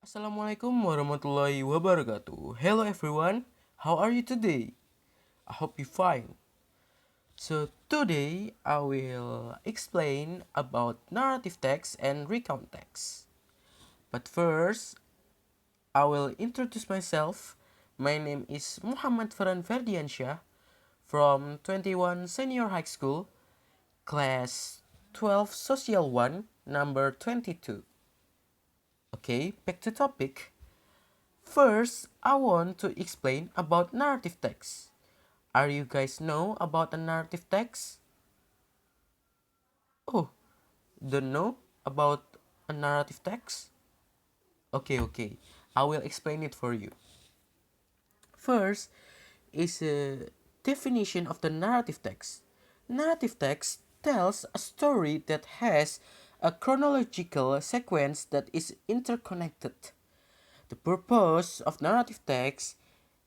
Assalamualaikum warahmatullahi wabarakatuh. Hello everyone, how are you today? I hope you're fine. So today I will explain about narrative text and recount text. But first, I will introduce myself. My name is Muhammad Farhan Ferdiansyah from 21 Senior High School, class 12 Social 1, number 22. Okay, back to topic. First, I want to explain about narrative text. Are you guys know about a narrative text? Oh, don't know about a narrative text? Okay. I will explain it for you. First is a definition of the narrative text. Narrative text tells a story that has a chronological sequence that is interconnected. The purpose of narrative text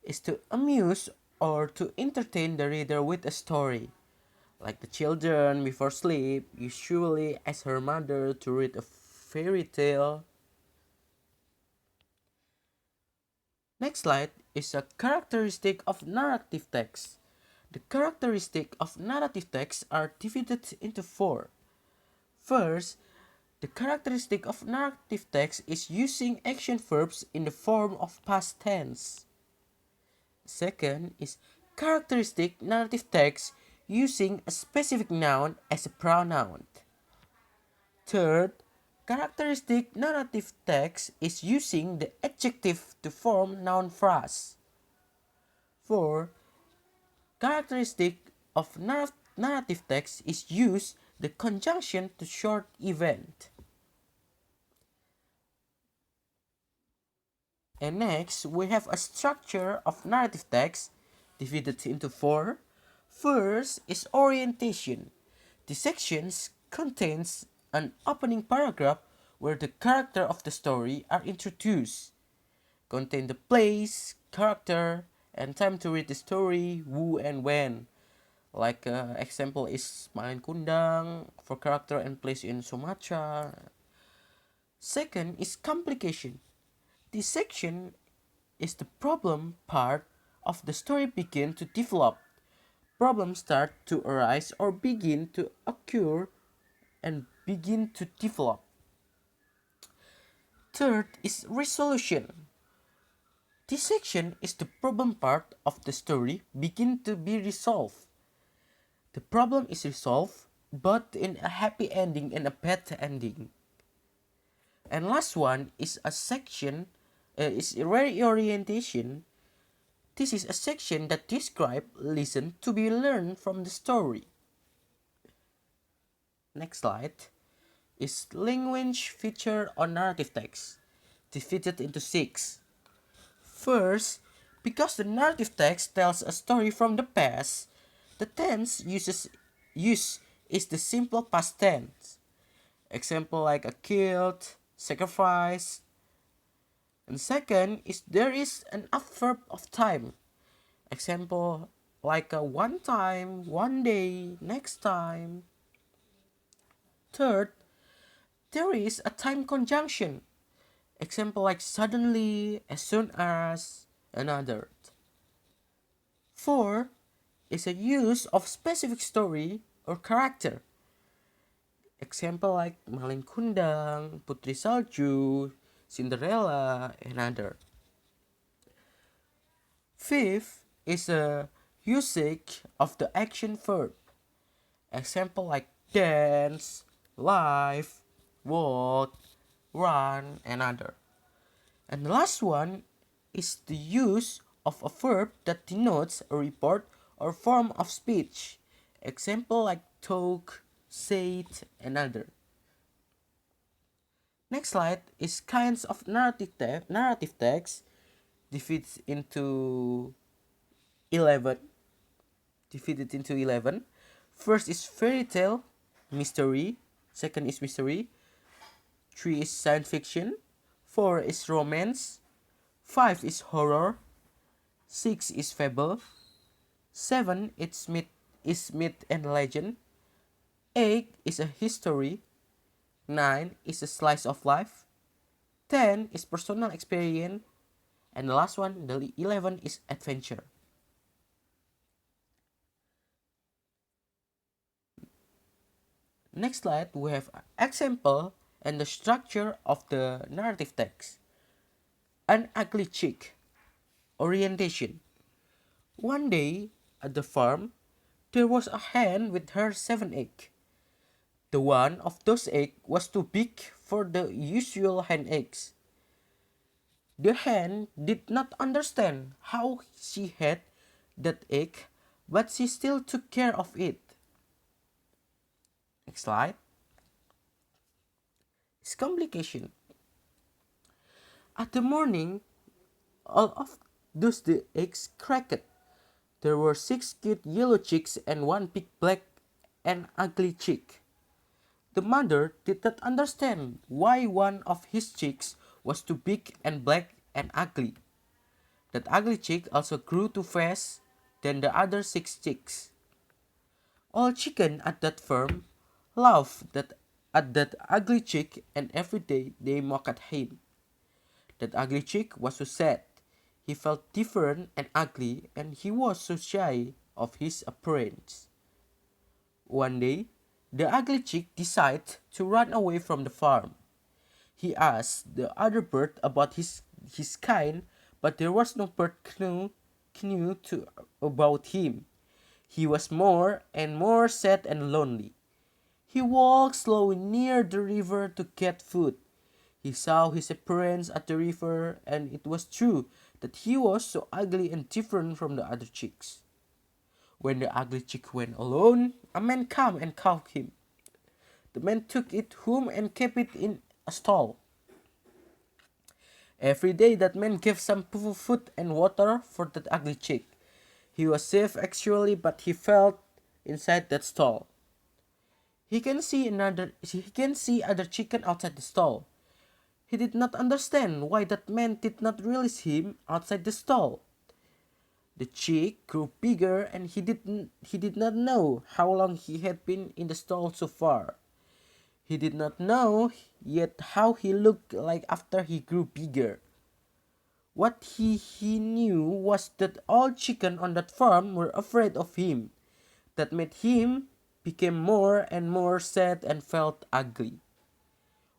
is to amuse or to entertain the reader with a story. Like the children before sleep usually ask her mother to read a fairy tale. Next slide is a characteristic of narrative text. The characteristic of narrative text are divided into four. First, the characteristic of narrative text is using action verbs in the form of past tense. Second is characteristic narrative text using a specific noun as a pronoun. Third, characteristic narrative text is using the adjective to form noun phrase. Four, characteristic of narrative text is use the conjunction to short event. And next, we have a structure of narrative text divided into four. First is orientation. The sections contains an opening paragraph where the character of the story are introduced. Contain the place, character, and time to read the story, who and when. Like example is Malin Kundang for character and place in Sumatra. Second is complication. This section is the problem part of the story begin to develop. Problems start to arise or begin to occur and begin to develop. Third is resolution. This section is the problem part of the story begin to be resolved. The problem is resolved but in a happy ending and a bad ending. And last one is a section is reorientation. This is a section that describe lesson to be learned from the story. Next slide is language feature on narrative text, divided into six. First, because the narrative text tells a story from the past, the tense use is the simple past tense. Example like a killed, sacrifice. And second is there is an adverb of time. Example like a one time, one day, next time. Third, there is a time conjunction. Example like suddenly, as soon as, another. Four is a use of specific story or character. Example like Malin Kundang, Putri Salju, Cinderella, and other. Fifth is a usage of the action verb. Example like dance, live, walk, run, and other. And the last one is the use of a verb that denotes a report or form of speech. Example like talk, said, and other. Next slide is kinds of narrative text divided into 11. Divided into 11. First is fairy tale, mystery. Second is mystery. 3 is science fiction. 4 is romance. 5 is horror. 6 is fable. 7 is myth and legend. 8 is a history. 9 is a slice of life. 10 is personal experience, and the last one, the 11, is adventure. Next slide, we have example and the structure of the narrative text. An ugly chick. Orientation. One day, at the farm, there was a hen with her 7 eggs. The one of those eggs was too big for the usual hen eggs. The hen did not understand how she had that egg, but she still took care of it. Next slide. It's complication. At the morning, all of those the eggs cracked. There were 6 cute yellow chicks and one big black and ugly chick. The mother did not understand why one of his chicks was too big and black and ugly. That ugly chick also grew too fast than the other 6 chicks. All chicken at that farm laughed at that ugly chick, and every day they mocked him. That ugly chick was so sad. He felt different and ugly, and he was so shy of his appearance. One day, the ugly chick decided to run away from the farm. He asked the other bird about his kind, but there was no bird knew about him. He was more and more sad and lonely. He walked slowly near the river to get food. He saw his appearance at the river, and it was true that he was so ugly and different from the other chicks. When the ugly chick went alone, a man came and caught him. The man took it home and kept it in a stall. Every day that man gave some food and water for that ugly chick. He was safe actually, but he felt inside that stall. He can see other chicken outside the stall. He did not understand why that man did not release him outside the stall. The chick grew bigger, and he did not know how long he had been in the stall so far. He did not know yet how he looked like after he grew bigger. What he knew was that all chicken on that farm were afraid of him. That made him become more and more sad and felt ugly.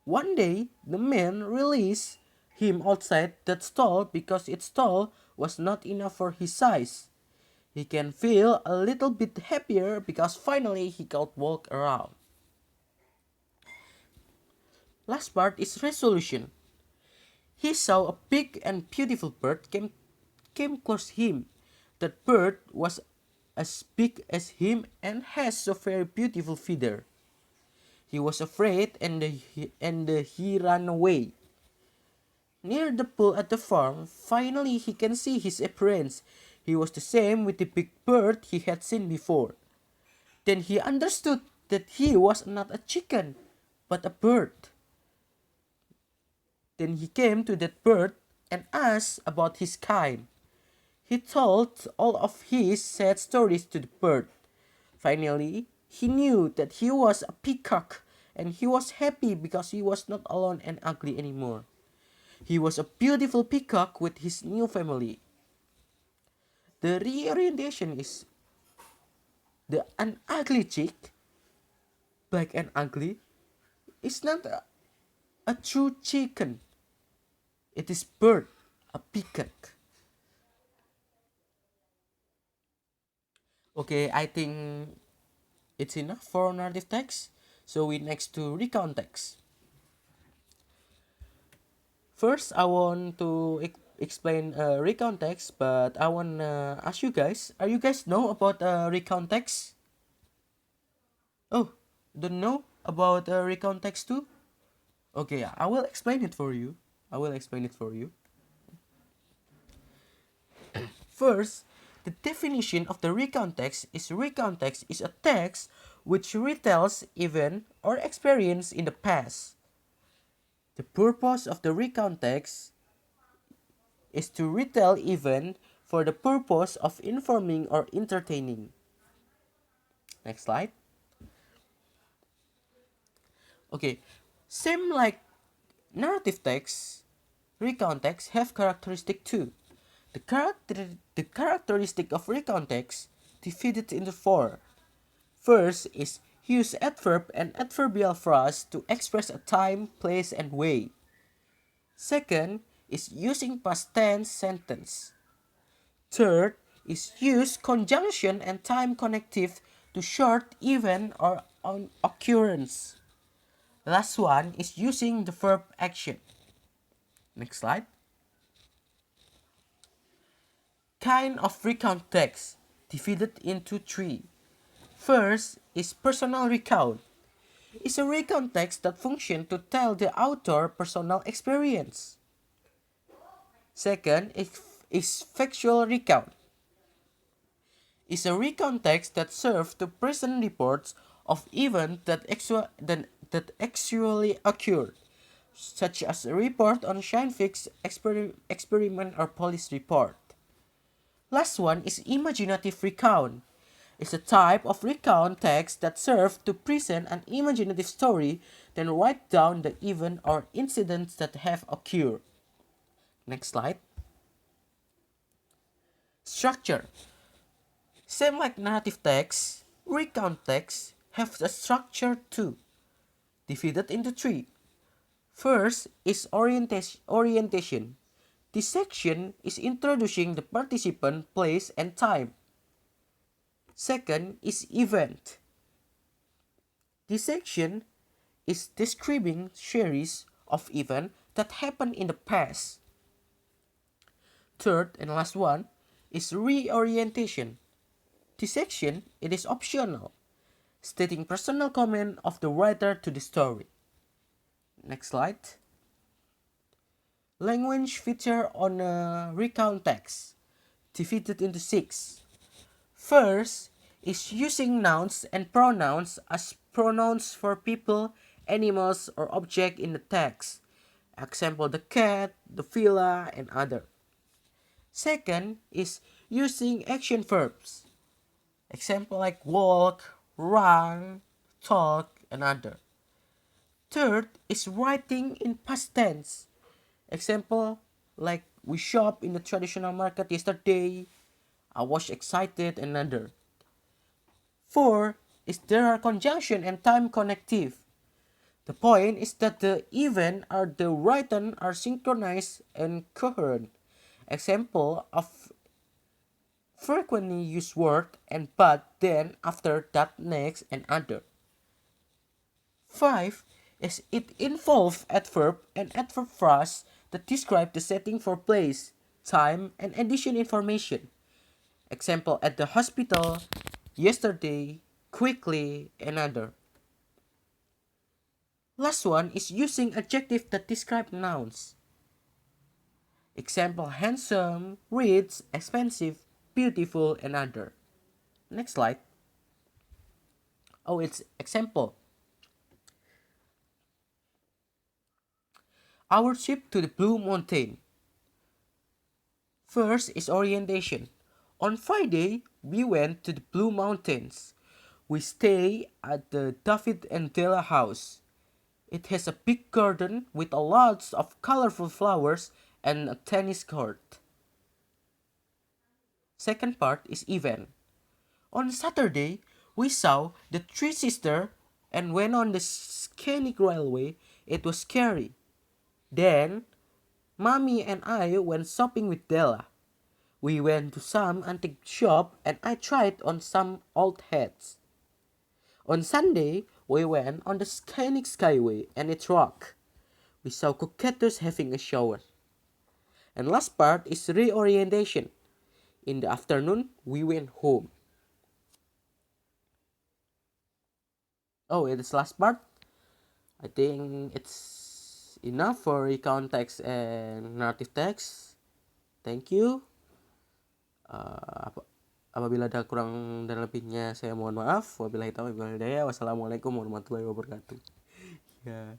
One day, the man released him outside that stall because its stall was not enough for his size. He can feel a little bit happier because finally he could walk around. Last part is resolution. He saw a big and beautiful bird came close to him. That bird was as big as him and has so very beautiful feather. He was afraid, and he ran away. Near the pool at the farm, finally he can see his appearance. He was the same with the big bird he had seen before. Then he understood that he was not a chicken, but a bird. Then he came to that bird and asked about his kind. He told all of his sad stories to the bird. Finally, he knew that he was a peacock, and he was happy because he was not alone and ugly anymore. He was a beautiful peacock with his new family. The reorientation is an ugly chick, black and ugly, is not a true chicken. It is bird, a peacock. Okay, I think it's enough for narrative text. So we next to recount text. First, I want to explain recount text, but I want to ask you guys: are you guys know about recount text? Oh, don't know about recount text too? Okay, I will explain it for you. I will explain it for you. First, the definition of the recount text is a text which retells event or experience in the past. The purpose of the recount text is to retell event for the purpose of informing or entertaining. Next slide. Okay, same like Narrative text, recount text have characteristic too. The characteristic of recount text divided into four. First is use adverb and adverbial phrase to express a time, place, and way. Second is using past tense sentence. Third is use conjunction and time connective to short event or on occurrence. Last one is using the verb action. Next slide. Kind of recount text divided into three. First is personal recount. It's a recount text that functions to tell the author personal experience. Second is factual recount. It's a recount text that serves to present reports of events that actually occurred, such as a report on scientific experiment or police report. Last one is imaginative recount. It's a type of recount text that serves to present an imaginative story, then write down the event or incidents that have occurred. Next slide. Structure. Same like narrative text, recount text have a structure too, divided into three. First is orientation. This section is introducing the participant, place, and time. Second is event. This section is describing series of events that happened in the past. Third and last one is reorientation. This section it is optional, stating personal comment of the writer to the story. Next slide. Language feature on a recount text, divided into six. First is using nouns and pronouns as pronouns for people, animals, or object in the text. Example, the cat, the villa, and other. Second is using action verbs. Example like walk, run, talk, and other. Third is writing in past tense. Example like we shop in the traditional market yesterday. I was excited and other. Four is there are conjunction and time connective. The point is that the event or the written are synchronized and coherent. Example of frequently used word and but then after that next and other. 5 is it involves adverb and adverb phrase that describe the setting for place, time, and addition information. Example at the hospital, yesterday, quickly, and other. Last one is using adjective that describe nouns. Example handsome, rich, expensive, beautiful, and other. Next slide. Oh, it's example. Our trip to the Blue Mountain. First is orientation. On Friday, we went to the Blue Mountains. We stay at the David and Della house. It has a big garden with a lot of colorful flowers and a tennis court. Second part is event. On Saturday, we saw the Three Sisters and went on the scenic railway. It was scary. Then, Mommy and I went shopping with Della. We went to some antique shop and I tried on some old hats. On Sunday, we went on the scenic skyway and it rocked. We saw cockatoos having a shower. And last part is reorientation. In the afternoon, we went home. Oh, it is last part. I think it's enough for recount text and narrative text. Thank you. Apabila ada kurang dan lebihnya saya mohon maaf. Wabillahi taufiq wal hidayah. Wassalamualaikum warahmatullahi wabarakatuh. Ya.